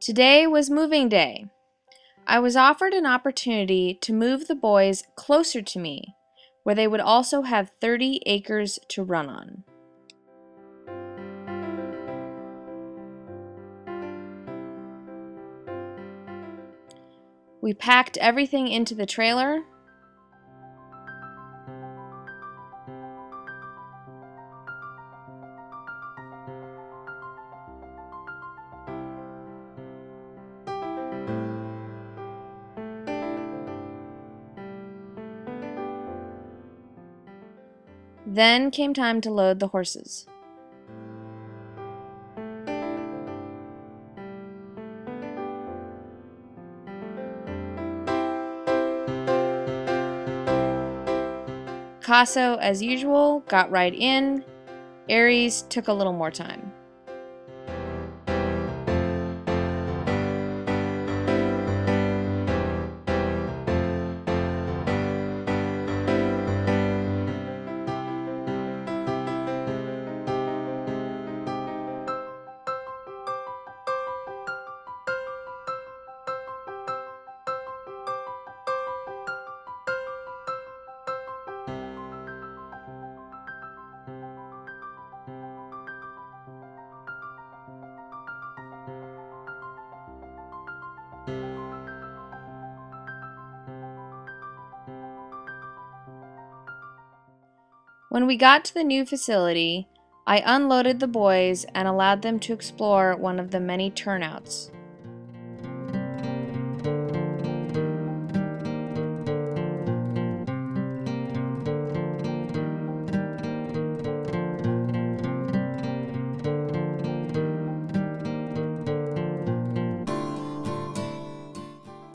Today was moving day. I was offered an opportunity to move the boys closer to me, where they would also have 30 acres to run on. We packed everything into the trailer. Then came time to load the horses. Picasso, as usual, got right in. Aries took a little more time. When we got to the new facility, I unloaded the boys and allowed them to explore one of the many turnouts.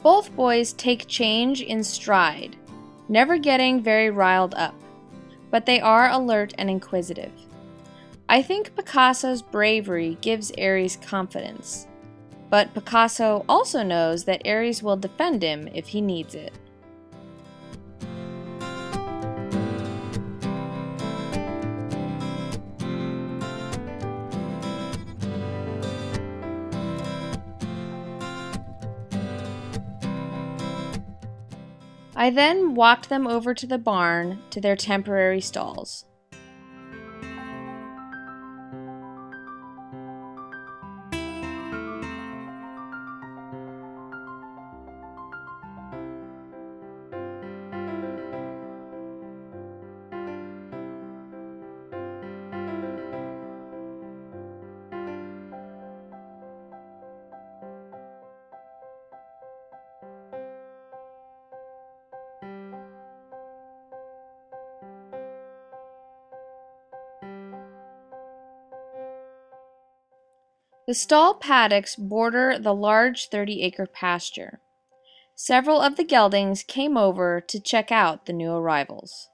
Both boys take change in stride, never getting very riled up, but they are alert and inquisitive. I think Picasso's bravery gives Aries confidence, but Picasso also knows that Aries will defend him if he needs it. I then walked them over to the barn to their temporary stalls. The stall paddocks border the large 30-acre pasture. Several of the geldings came over to check out the new arrivals.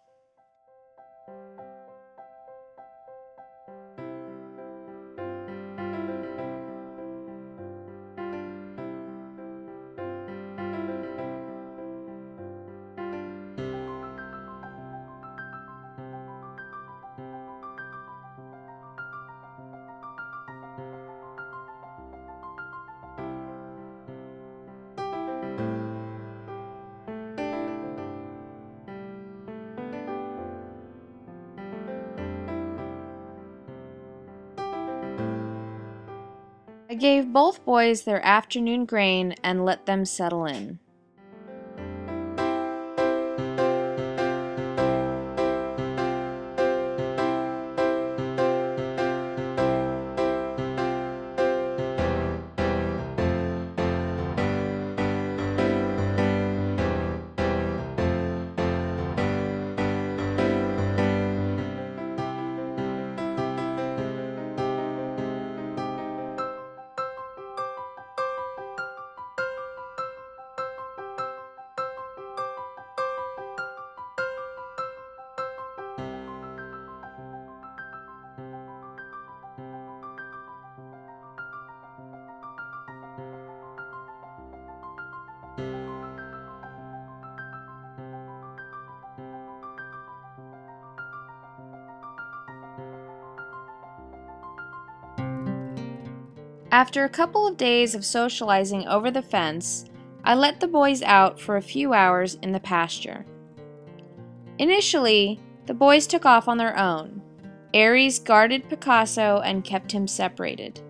I gave both boys their afternoon grain and let them settle in. After a couple of days of socializing over the fence, I let the boys out for a few hours in the pasture. Initially, the boys took off on their own. Aries guarded Picasso and kept him separated.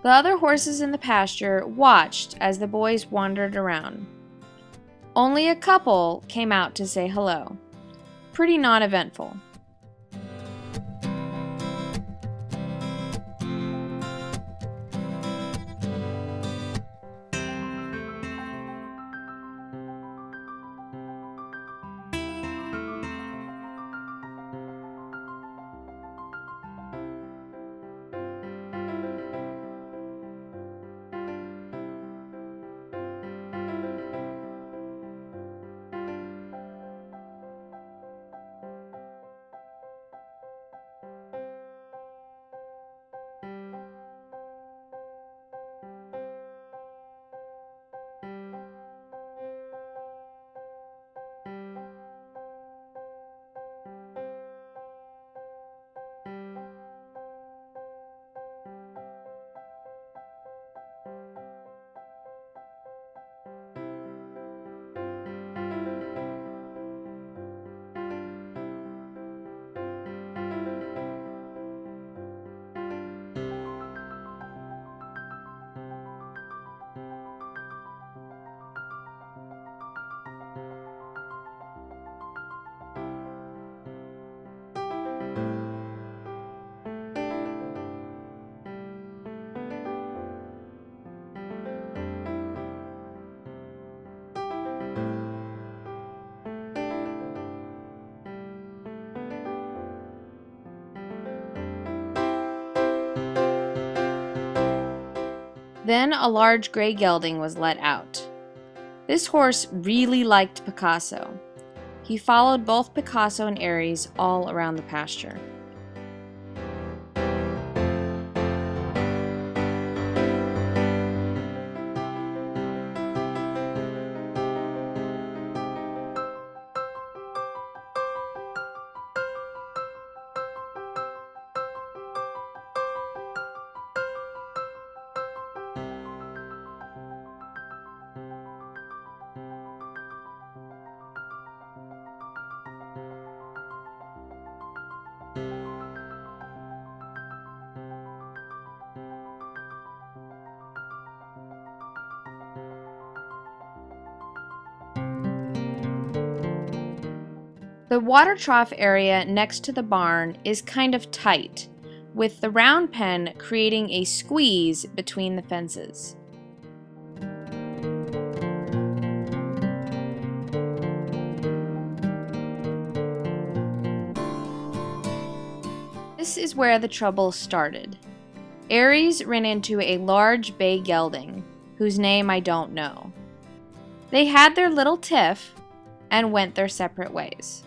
The other horses in the pasture watched as the boys wandered around. Only a couple came out to say hello. Pretty non-eventful. Then a large gray gelding was let out. This horse really liked Picasso. He followed both Picasso and Aries all around the pasture. The water trough area next to the barn is kind of tight, with the round pen creating a squeeze between the fences. This is where the trouble started. Aries ran into a large bay gelding, whose name I don't know. They had their little tiff and went their separate ways.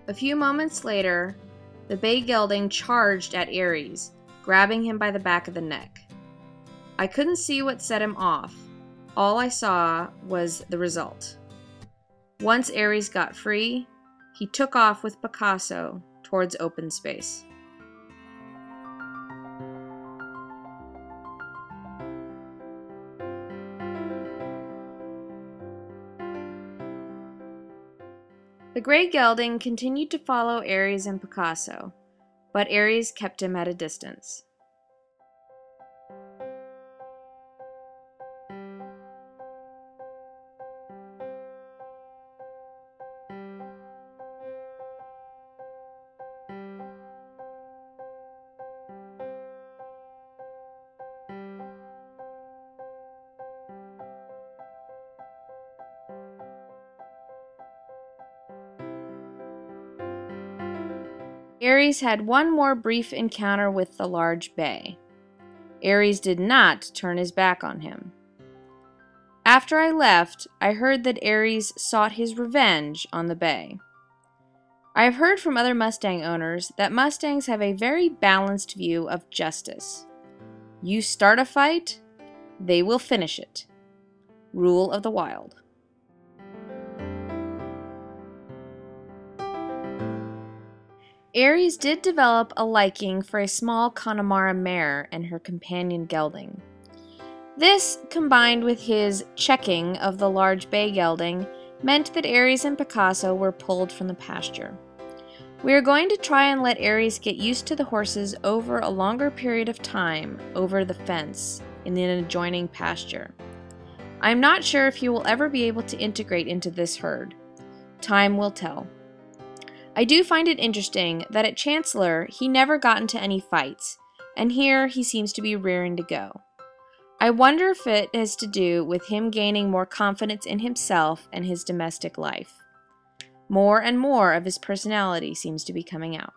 A few moments later, the bay gelding charged at Aries, grabbing him by the back of the neck. I couldn't see what set him off. All I saw was the result. Once Aries got free, he took off with Picasso towards open space. The gray gelding continued to follow Aries and Picasso, but Aries kept him at a distance. Aries had one more brief encounter with the large bay. Aries did not turn his back on him. After I left, I heard that Aries sought his revenge on the bay. I have heard from other Mustang owners that Mustangs have a very balanced view of justice. You start a fight, they will finish it. Rule of the wild. Aries did develop a liking for a small Connemara mare and her companion gelding. This, combined with his checking of the large bay gelding, meant that Aries and Picasso were pulled from the pasture. We are going to try and let Aries get used to the horses over a longer period of time over the fence in an adjoining pasture. I am not sure if he will ever be able to integrate into this herd. Time will tell. I do find it interesting that at Chancellor he never got into any fights, and here he seems to be rearing to go. I wonder if it has to do with him gaining more confidence in himself and his domestic life. More and more of his personality seems to be coming out.